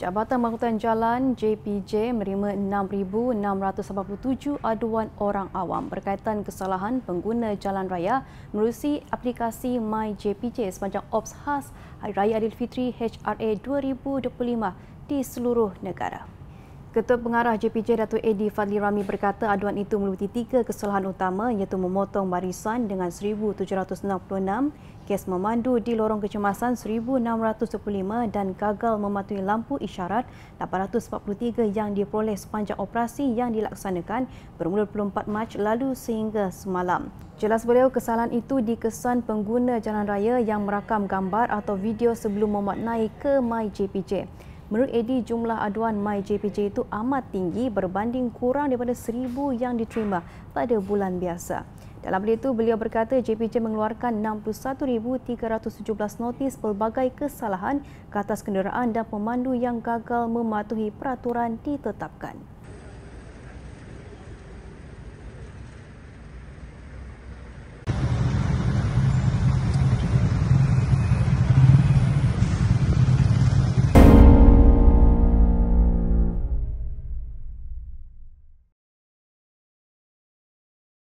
Jabatan Pemangkutan Jalan JPJ menerima 6,687 aduan orang awam berkaitan kesalahan pengguna jalan raya menerusi aplikasi MyJPJ sepanjang Ops Khas Hari Raya Aidilfitri HRA 2025 di seluruh negara. Ketua Pengarah JPJ Datuk Edi Fadli Rami berkata aduan itu meliputi 3 kesalahan utama iaitu memotong barisan dengan 1,766, kes memandu di lorong kecemasan 1,625 dan gagal mematuhi lampu isyarat 843 yang diperoleh sepanjang operasi yang dilaksanakan bermula 24 Mac lalu sehingga semalam. Jelas beliau kesalahan itu dikesan pengguna jalan raya yang merakam gambar atau video sebelum memaknai ke MyJPJ. Menurut Edi, jumlah aduan MyJPJ itu amat tinggi berbanding kurang daripada 1,000 yang diterima pada bulan biasa. Dalam hal itu, beliau berkata JPJ mengeluarkan 61,317 notis pelbagai kesalahan ke atas kenderaan dan pemandu yang gagal mematuhi peraturan ditetapkan.